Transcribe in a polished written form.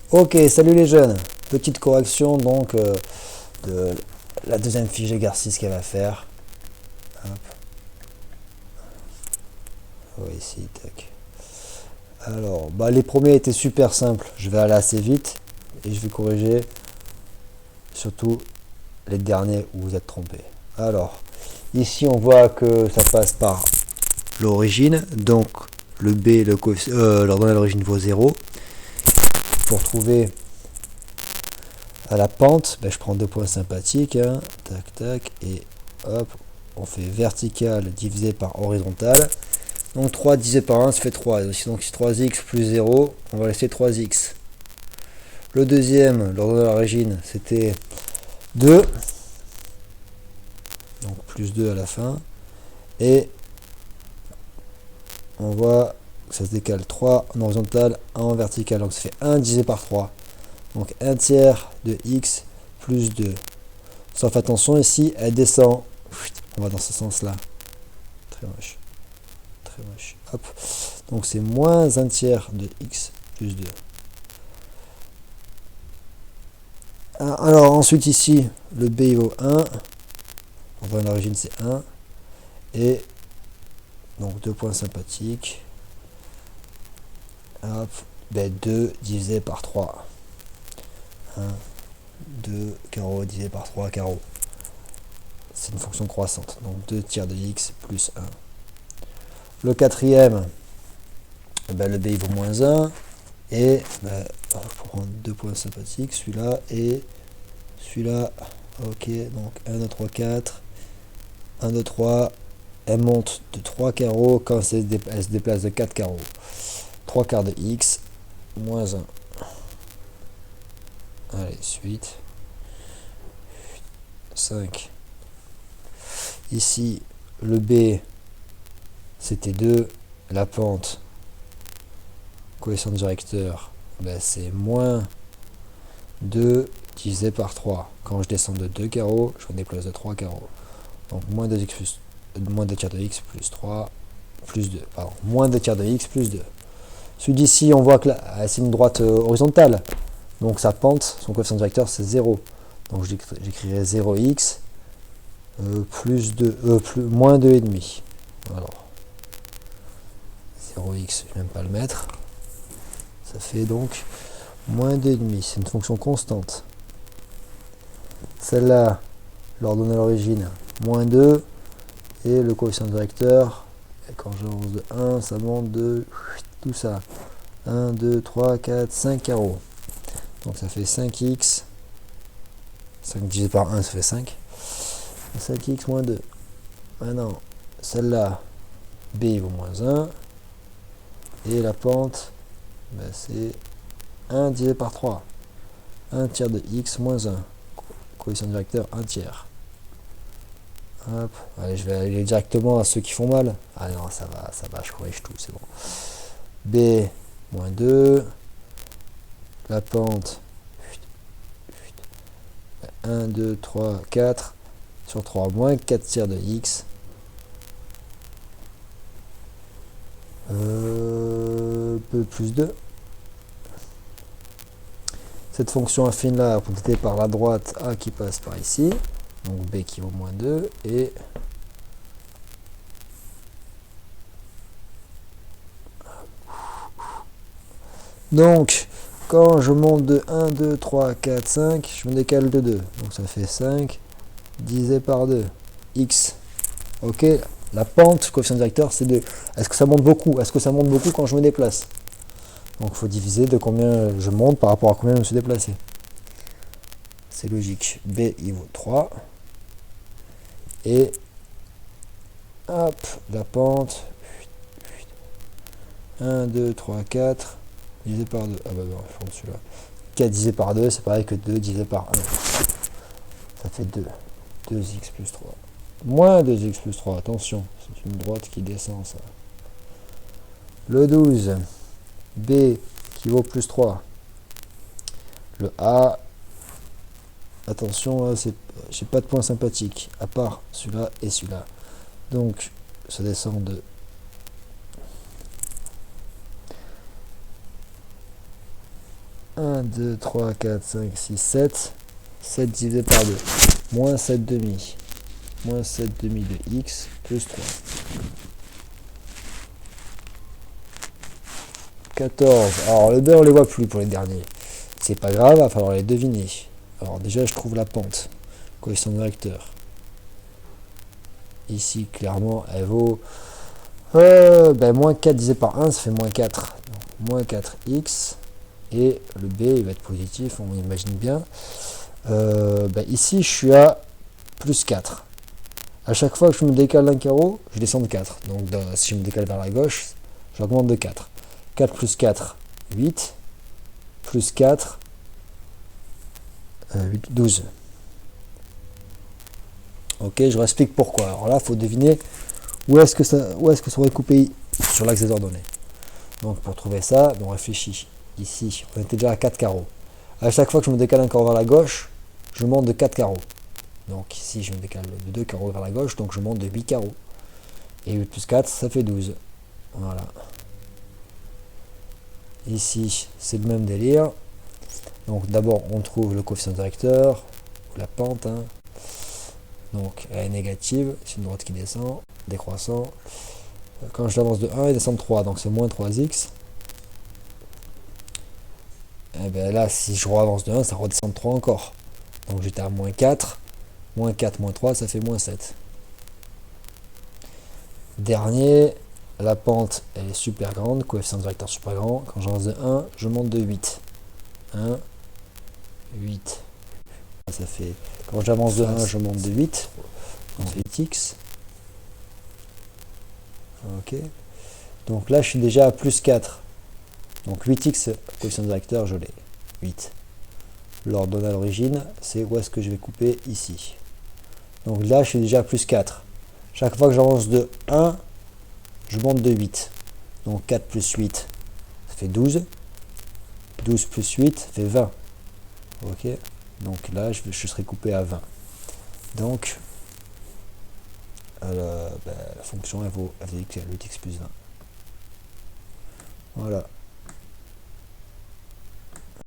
Ok, salut les jeunes. Petite correction donc de la deuxième fiche d'exercice qu'elle va faire. Hop. Ouais, ici, tac. Alors, les premiers étaient super simples. Je vais aller assez vite et je vais corriger surtout les derniers où vous êtes trompés. Alors, ici on voit que ça passe par l'origine, donc le B, l'ordonnée d'origine vaut 0. Pour trouver à la pente, je prends deux points sympathiques, hein, tac tac, et hop, on fait vertical divisé par horizontal. Donc 3 divisé par 1, ça fait 3. Donc si 3x plus 0, on va laisser 3x. Le deuxième, l'ordonnée d'origine, c'était 2. Donc plus 2 à la fin. Et on voit que ça se décale 3 en horizontal, 1 en vertical. Donc ça fait 1 divisé par 3. Donc 1 tiers de x plus 2. Sauf attention, ici, elle descend. On va dans ce sens-là. Très moche. Très moche. Hop. Donc c'est moins 1 tiers de x plus 2. Alors ensuite ici, le b vaut 1. On voit l'origine c'est 1. Et donc 2 points sympathiques. Hop. 2 divisé par 3. 1, 2, carreau divisé par 3, carreau. C'est une fonction croissante. Donc 2 tiers de x plus 1. Le quatrième, le b vaut moins 1. Et on va prendre 2 points sympathiques, celui-là et celui-là. Ok, donc 1, 2, 3, 4. 1, 2, 3. Elle monte de 3 carreaux quand elle se déplace de 4 carreaux. 3 quarts de x, moins 1. Allez, suite. 5. Ici, le b, c'était 2. La pente, coefficient directeur, c'est moins 2 divisé par 3. Quand je descends de 2 carreaux, je me déplace de 3 carreaux. Donc moins 2 tiers de x plus 3, plus 2. Pardon, moins 2 tiers de x plus 2. Celui d'ici, on voit que c'est une droite horizontale. Donc sa pente, son coefficient directeur, c'est 0. Donc j'écrirai 0x plus 2, moins 2,5. Alors, 0x, je vais même pas le mettre. Ça fait donc moins 2,5. C'est une fonction constante. Celle-là, l'ordonnée à l'origine, moins 2. Et le coefficient directeur, et quand j'avance de 1, ça monte de tout ça. 1, 2, 3, 4, 5 carreaux. Donc ça fait 5x. 5 divisé par 1, ça fait 5. 5x moins 2. Maintenant, celle-là, b vaut moins 1. Et la pente, c'est 1 divisé par 3. 1 tiers de x moins 1. Coefficient directeur, 1 tiers. Hop. Allez, je vais aller directement à ceux qui font mal. Ah non, ça va, je corrige tout, c'est bon. B, moins 2. La pente, 1, 2, 3, 4. Sur 3, moins 4 tiers de x. Plus 2. Cette fonction affine là, complétée par la droite a qui passe par ici. Donc b qui vaut moins 2. Et donc, quand je monte de 1, 2, 3, 4, 5, je me décale de 2. Donc ça fait 5 divisé par 2. X. Ok, la pente, coefficient directeur, c'est 2. Est-ce que ça monte beaucoup? Est-ce que ça monte beaucoup quand je me déplace? Donc il faut diviser de combien je monte par rapport à combien je me suis déplacé. C'est logique. B, il vaut 3. Et hop, la pente. 1, 2, 3, 4. Divisé par 2. Ah bah non, je prends celui-là. 4 divisé par 2, c'est pareil que 2 divisé par 1. Ça fait 2. 2x plus 3. Moins 2x plus 3, attention, c'est une droite qui descend ça. Le 12, b qui vaut plus 3. Le a, attention, là, j'ai pas de point sympathique, à part celui-là et celui-là. Donc, ça descend de 1, 2, 3, 4, 5, 6, 7. 7 divisé par 2. Moins 7 demi. Moins 7 demi de x plus 3. 14. Alors le B on les voit plus pour les derniers. C'est pas grave, il va falloir les deviner. Alors déjà je trouve la pente. Coefficient directeur. Ici clairement elle vaut moins 4 divisé par 1 ça fait moins 4. Donc, moins 4x. Et le B il va être positif, on imagine bien. Ici je suis à plus 4. À chaque fois que je me décale d'un carreau, je descends de 4. Donc si je me décale vers la gauche, j'augmente de 4. 4 plus 4, 8. Plus 4, 8, 12. Ok, je réexplique pourquoi. Alors là, il faut deviner où est-ce que ça aurait coupé sur l'axe des ordonnées. Donc pour trouver ça, on réfléchit. Ici, on était déjà à 4 carreaux. À chaque fois que je me décale un carreau vers la gauche, je monte de 4 carreaux. Donc ici, je me décale de 2 carreaux vers la gauche, donc je monte de 8 carreaux. Et 8 plus 4, ça fait 12. Voilà. Ici, c'est le même délire. Donc d'abord, on trouve le coefficient directeur, ou la pente. Hein. Donc elle est négative, c'est une droite qui descend, décroissant. Quand je l'avance de 1, il descend de 3, donc c'est moins 3x. Et bien là, si je avance de 1, ça redescend de 3 encore. Donc j'étais à moins 4. Moins 4, moins 3, ça fait moins 7. Dernier, la pente, elle est super grande, coefficient directeur super grand. Quand j'avance de 1, je monte de 8. 1, 8. Ça fait, quand j'avance de 1, je monte de 8. Donc 8x. Ok. Donc là, je suis déjà à plus 4. Donc 8x, coefficient directeur, je l'ai. 8. L'ordonnée à l'origine, c'est où est-ce que je vais couper ici. Donc là, je suis déjà à plus 4. Chaque fois que j'avance de 1, je monte de 8. Donc 4 plus 8, ça fait 12. 12 plus 8, ça fait 20. Ok. Donc là, je serai coupé à 20. Donc, la fonction, elle vaut 8x plus 20. Voilà.